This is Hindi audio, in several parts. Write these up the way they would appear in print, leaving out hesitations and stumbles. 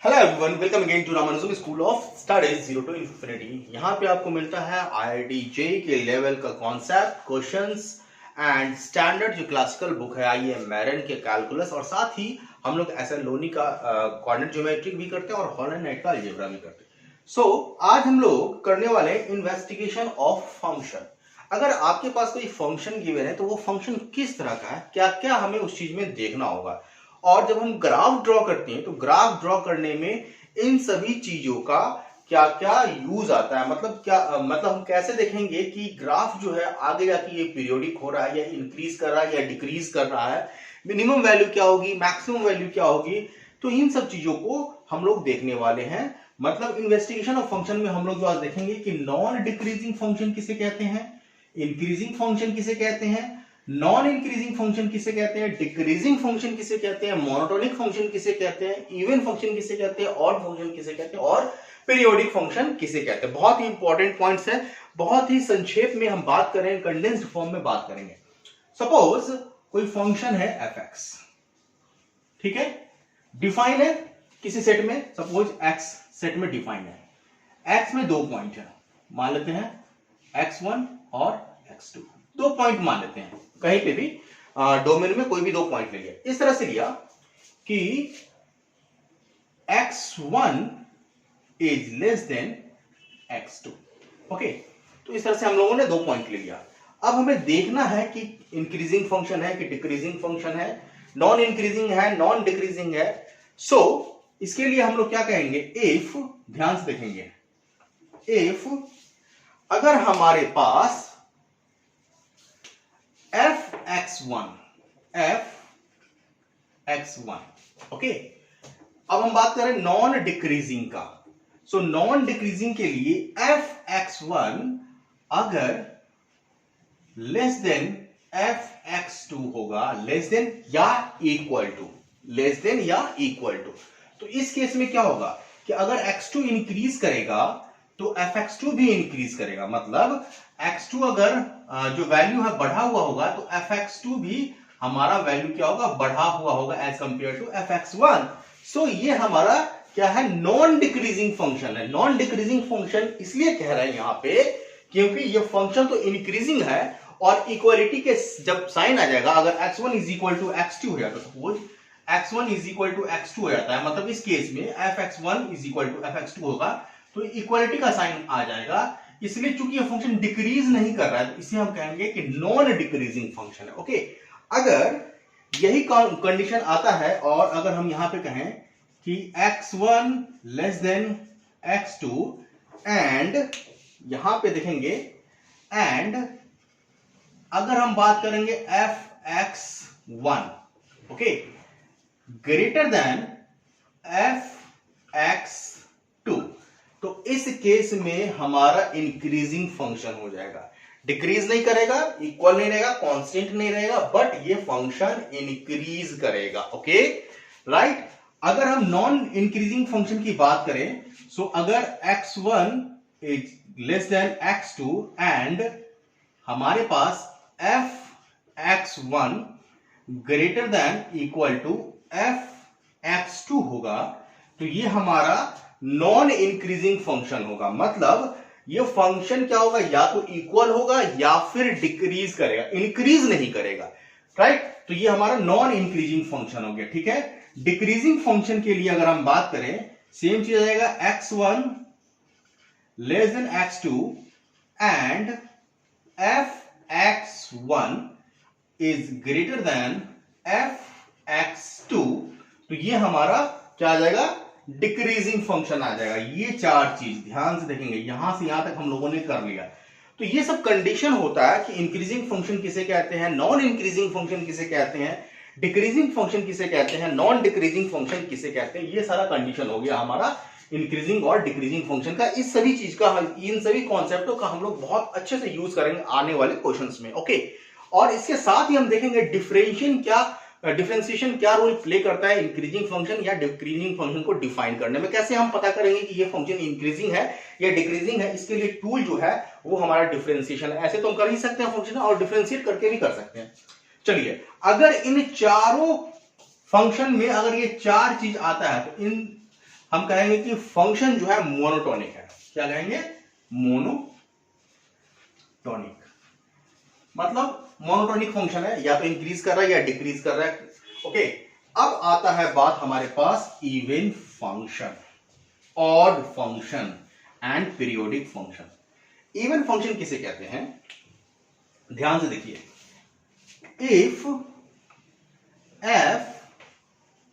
Hello everyone, welcome again to Ramanujam school of studies zero to infinity. यहाँ पे आपको मिलता है IIT जेईई के लेवल का कॉन्सेप्ट, क्वेश्चंस एंड स्टैंडर्ड जो क्लासिकल बुक है IIM मेरिन के कैलकुलस, और साथ ही हम लोग SL लोनी का कोऑर्डिनेट ज्योमेट्रिक भी करते हैं और हॉल एंड नाइट का अलजेब्रा भी करते हैं। सो आज हम लोग करने वाले इन्वेस्टिगेशन ऑफ फंक्शन। अगर आपके पास कोई फंक्शन गिवन है तो वो फंक्शन किस तरह का है, क्या क्या हमें उस चीज में देखना होगा। और जब हम ग्राफ ड्रॉ करते हैं तो ग्राफ ड्रॉ करने में इन सभी चीजों का क्या क्या यूज आता है, मतलब हम कैसे देखेंगे कि ग्राफ जो है आगे जाके ये पीरियोडिक हो रहा है या इंक्रीज कर रहा है या डिक्रीज कर रहा है, मिनिमम वैल्यू क्या होगी, मैक्सिमम वैल्यू क्या होगी। तो इन सब चीजों को हम लोग देखने वाले हैं। मतलब इन्वेस्टिगेशन ऑफ फंक्शन में हम लोग जो आज देखेंगे कि नॉन डिक्रीजिंग फंक्शन किसे कहते हैं, इंक्रीजिंग फंक्शन किसे कहते हैं, नॉन इंक्रीजिंग फंक्शन किसे कहते हैं, डिक्रीजिंग फंक्शन किसे कहते हैं, मोनोटोनिक फंक्शन किसे कहते हैं, इवन फंक्शन किसे कहते हैं, ऑड फंक्शन किसे कहते हैं, और पीरियोडिक फंक्शन किसे कहते हैं। बहुत ही इंपॉर्टेंट पॉइंट्स है, बहुत ही संक्षेप में हम बात करें, कंडेंस्ड फॉर्म में बात करेंगे। सपोज कोई फंक्शन है fx, ठीक है, डिफाइन है किसी सेट में, सपोज x सेट में डिफाइन है। x में दो पॉइंट है, मान लेते हैं x1 और x2, दो पॉइंट मान लेते हैं, कहीं पे भी डोमेन में कोई भी दो पॉइंट ले लिया। इस तरह से लिया कि x1 is less than x2। Okay, तो इस तरह से हम लोगों ने दो पॉइंट ले लिया। अब हमें देखना है कि इंक्रीजिंग फंक्शन है कि डिक्रीजिंग फंक्शन है, नॉन इंक्रीजिंग है, नॉन डिक्रीजिंग है। सो इसके लिए हम लोग क्या कहेंगे, इफ, ध्यान से देखेंगे, इफ अगर हमारे पास fx1, ओके, अब हम बात करें नॉन डिक्रीजिंग का। सो नॉन डिक्रीजिंग के लिए fx1 अगर लेस देन fx2 होगा, लेस देन या इक्वल टू, लेस देन या इक्वल टू। तो इस केस में क्या होगा कि अगर x2 इंक्रीज करेगा तो fx2 भी इंक्रीज करेगा। मतलब x2 अगर जो वैल्यू है बढ़ा हुआ होगा तो fx2 भी हमारा वैल्यू क्या होगा, बढ़ा हुआ होगा एज कंपेयर टू fx1। सो ये हमारा क्या है, नॉन डिक्रीजिंग फंक्शन है। नॉन डिक्रीजिंग फंक्शन इसलिए कह रहे हैं यहां पे क्योंकि ये फंक्शन तो इंक्रीजिंग है और इक्वालिटी के जब साइन आ जाएगा, अगर x1 is equal to x2 हो जाता, suppose x1 is equal to x2 हो जाता है, मतलब इस केस में fx1 is equal to fx2 होगा तो इक्वालिटी का साइन आ जाएगा। इसलिए चूंकि ये फंक्शन डिक्रीज नहीं कर रहा है तो इसे हम कहेंगे कि नॉन डिक्रीजिंग फंक्शन है। ओके, अगर यही कंडीशन आता है और अगर हम यहां पे कहें कि x1 less than x2 and यहां पे देखेंगे एंड अगर हम बात करेंगे fx1 okay greater than fx2, तो इस केस में हमारा इंक्रीजिंग फंक्शन हो जाएगा। डिक्रीज नहीं करेगा, इक्वल नहीं रहेगा, कांस्टेंट नहीं रहेगा, बट ये फंक्शन इंक्रीज करेगा। Okay right. अगर हम नॉन इंक्रीजिंग फंक्शन की बात करें, सो अगर x1 is less than x2 and हमारे पास fx1 greater than equal to fx2 होगा तो ये हमारा नॉन इंक्रीजिंग फंक्शन होगा। मतलब ये फंक्शन क्या होगा, या तो इक्वल होगा या फिर डिक्रीज करेगा, इंक्रीज नहीं करेगा, राइट। तो ये हमारा नॉन इंक्रीजिंग फंक्शन हो गया। ठीक है, डिक्रीजिंग फंक्शन के लिए अगर हम बात करें, सेम चीज आएगा, x1 less than x2 and fx1 is greater than fx2, तो ये हमारा क्या आ जाएगा, डिक्रीजिंग फंक्शन आ जाएगा। ये चार चीज ध्यान से देखेंगे, यहां से यहां तक हम लोगों ने कर लिया। तो ये सब कंडीशन होता है कि इंक्रीजिंग फंक्शन किसे कहते हैं, नॉन इंक्रीजिंग फंक्शन किसे कहते हैं, डिक्रीजिंग फंक्शन किसे कहते हैं, नॉन डिक्रीजिंग फंक्शन किसे कहते हैं। ये सारा कंडीशन हो गया हमारा इंक्रीजिंग और डिक्रीजिंग फंक्शन का। इस सभी चीज का, इन सभी कॉन्सेप्टों का हम लोग बहुत अच्छे से यूज करेंगे आने वाले क्वेश्चंस में। ओके, और इसके साथ ही हम देखेंगे डिफरेंशिएशन क्या रोल प्ले करता है इंक्रीजिंग फंक्शन या डिक्रीजिंग फंक्शन को डिफाइन करने में। कैसे हम पता करेंगे कि ये फंक्शन इंक्रीजिंग है या डिक्रीजिंग है, इसके लिए टूल जो है वो हमारा डिफरेंशिएशन है। ऐसे तो हम कर ही सकते हैं फंक्शन, और डिफरेंशिएट करके भी कर सकते हैं। चलिए, अगर इन चारों फंक्शन में अगर ये चार चीज आता है तो इन हम कहेंगे कि फंक्शन जो है मोनोटोनिक है। क्या कहेंगे? मोनोटोनिक। मतलब मोनोटोनिक फंक्शन है, या तो इंक्रीज कर रहा है या डिक्रीज कर रहा है। ओके, अब आता है बात हमारे पास even function, odd function and periodic function. Even function किसे कहते हैं? ध्यान से देखिए, if f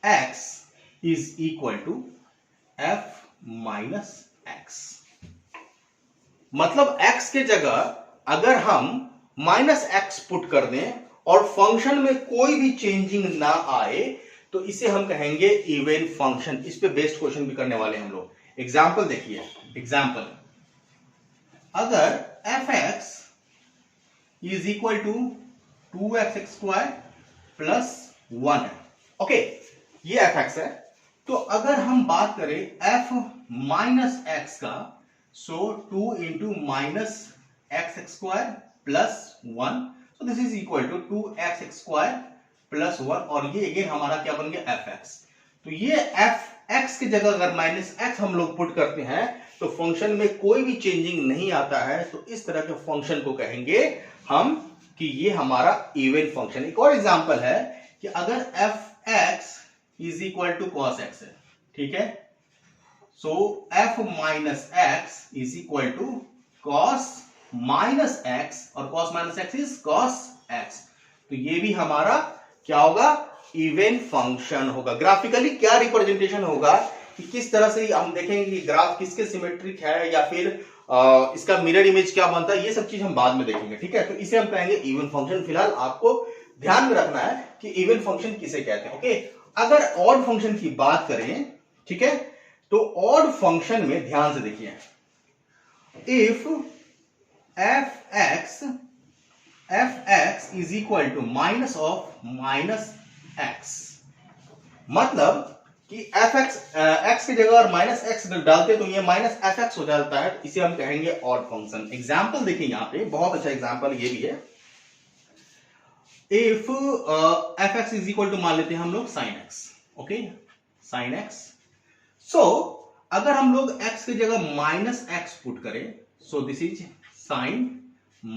x is equal to f minus x, मतलब x के जगह अगर हम माइनस एक्स पुट कर दें और फंक्शन में कोई भी चेंजिंग ना आए तो इसे हम कहेंगे इवन फंक्शन। इस पे बेस्ड क्वेश्चन भी करने वाले हैं हम लोग। एग्जाम्पल देखिए, एग्जाम्पल, अगर f x is equal to 2x² plus 1 है। ओके, ये एफ एक्स है। तो अगर हम बात करें एफ माइनस एक्स का, so 2 into minus x² plus 1, so this is equal to 2x² plus 1, और ये अगेन हमारा क्या बन गया? F x. तो ये एफ एक्स की जगह अगर माइनस एक्स हम लोग पुट करते हैं तो फंक्शन में कोई भी चेंजिंग नहीं आता है, तो इस तरह के फंक्शन को कहेंगे हम कि ये हमारा इवन फंक्शन। एक और एग्जांपल है कि अगर f x is equal to cos x है, ठीक है, so f minus x is equal to cos minus x, और cos minus x is cos x. तो ये भी हमारा क्या होगा? इवन फंक्शन होगा। ग्राफिकली क्या रिप्रेजेंटेशन होगा कि किस तरह से हम देखेंगे कि ग्राफ किसके सिमेट्रिक है या फिर इसका मिरर इमेज क्या बनता है, ये सब चीज हम बाद में देखेंगे, ठीक है। तो इसे हम कहेंगे इवन फंक्शन। फिलहाल आपको ध्यान में रखना है कि इवन फंक्शन किसे कहते हैं। ओके, अगर ऑड फंक्शन की बात करें, ठीक है, तो ऑड फंक्शन में ध्यान से देखिए, if f x is equal to minus of minus x, मतलब कि एफ एक्स की जगह और माइनस एक्स डालते तो ये माइनस एफ एक्स हो जाता है, इसे हम कहेंगे ऑड फंक्शन। एग्जाम्पल देखिए, यहां पे बहुत अच्छा एग्जाम्पल ये भी है। If f x is equal to मान लेते हैं हम लोग sine x, okay, sine x. So अगर हम लोग एक्स की जगह माइनस एक्स पुट करें, so this is sine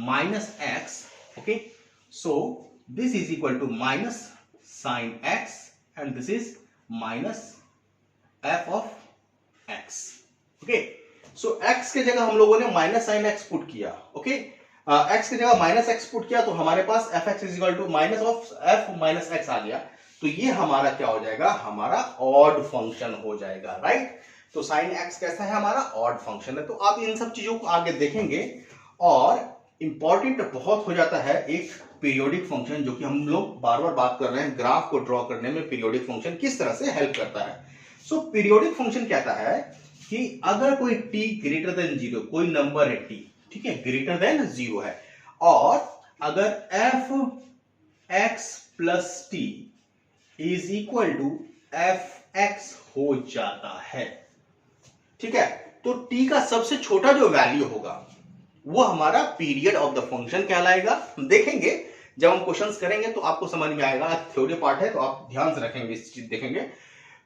minus x, okay, so this is equal to minus sine x and this is minus f of x. Okay, so x के जगह हम लोगों ने माइनस साइन एक्स पुट किया, ओके, एक्स की जगह माइनस एक्स पुट किया तो हमारे पास f x is equal to minus of f minus x आ गया। तो ये हमारा क्या हो जाएगा? हमारा ऑड फंक्शन हो जाएगा, राइट। तो साइन एक्स कैसा है? हमारा ऑड फंक्शन है। तो आप इन सब चीजों को आगे देखेंगे। और इंपॉर्टेंट बहुत हो जाता है एक पीरियोडिक फंक्शन, जो कि हम लोग बार बार बात कर रहे हैं, ग्राफ को ड्रॉ करने में पीरियोडिक फंक्शन किस तरह से हेल्प करता है। सो पीरियोडिक फंक्शन कहता है कि अगर कोई t ग्रेटर देन 0, कोई नंबर है t, ठीक है, ग्रेटर देन 0 है, और अगर f x plus t is equal to f x हो जाता है, ठीक है, तो t का सबसे छोटा जो वैल्यू होगा वो हमारा पीरियड ऑफ द फंक्शन कहलाएगा। देखेंगे जब हम क्वेश्चंस करेंगे तो आपको समझ में आएगा। थ्योरी पार्ट है तो आप ध्यान से रखेंगे, इस चीज देखेंगे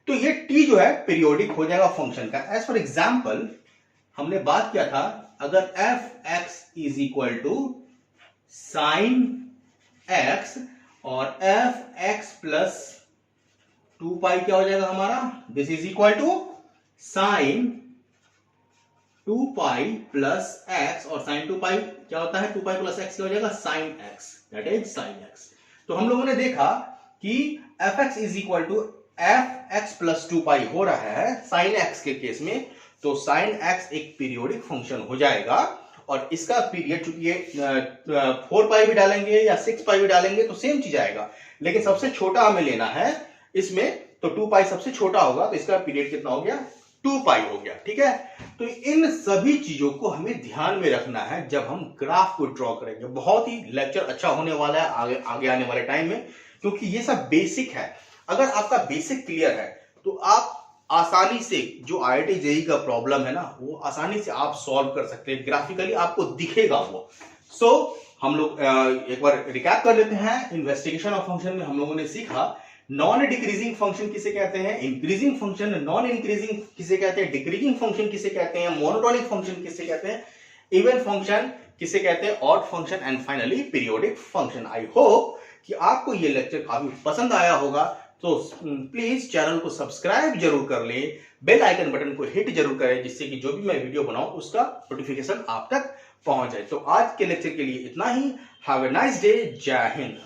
तो ये t जो है पीरियोडिक हो जाएगा फंक्शन का। एज फॉर एग्जांपल हमने बात किया था, अगर f x is equal to sine x और एफ एक्स प्लस 2 पाई क्या हो जाएगा हमारा? This is equal to sine 2 pi plus x, और साइन 2 पाई क्या होता है? 2 पाई प्लस एक्स क्या हो जाएगा? Sine x, that is sine x. तो हम लोगों ने देखा कि f x is equal to f x plus 2 pi हो रहा है साइन एक्स के केस में, तो साइन एक्स एक पीरियोडिक फंक्शन हो जाएगा। और इसका पीरियड चूंकि ये 4 पाई भी डालेंगे या 6 पाई भी डालेंगे तो सेम चीज आएगा, लेकिन सबसे छोटा हमें लेना है इसमें, तो 2 पाई सबसे छोटा होगा, तो इसका पीरियड कितना हो गया? 2 पाई हो गया, ठीक है। तो इन सभी चीजों को हमें ध्यान में रखना है जब हम ग्राफ को ड्रॉ करेंगे। बहुत ही लेक्चर अच्छा होने वाला है आगे आने वाले टाइम में, क्योंकि ये सब बेसिक है। अगर आपका बेसिक क्लियर है तो आप आसानी से जो IIT JEE का प्रॉब्लम है ना, वो आसानी से आप सॉल्व कर सकते हैं। ग्राफिकली आपको दिखेगा वो। सो हम लोग एक बार रिकैप कर लेते हैं। इन्वेस्टिगेशन ऑफ फंक्शन में हम लोगों ने सीखा नॉन डिक्रीजिंग फंक्शन किसे कहते हैं, इंक्रीजिंग फंक्शन, नॉन इंक्रीजिंग किसे कहते हैं, डिक्रीजिंग फंक्शन किसे कहते हैं, मोनोटोनिक फंक्शन किसे कहते हैं, इवन फंक्शन किसे कहते हैं, odd function, and finally periodic function. I hope कि आपको ये लेक्चर काफी पसंद आया होगा, तो प्लीज चैनल को सब्सक्राइब जरूर कर लें, बेल आइकन बटन को हिट जरूर करें, जिससे कि जो भी मैं वीडियो बनाऊं उसका नोटिफिकेशन आप तक पहुंच जाए। तो आज के लेक्चर के लिए इतना ही। Have a nice day. जय हिंद।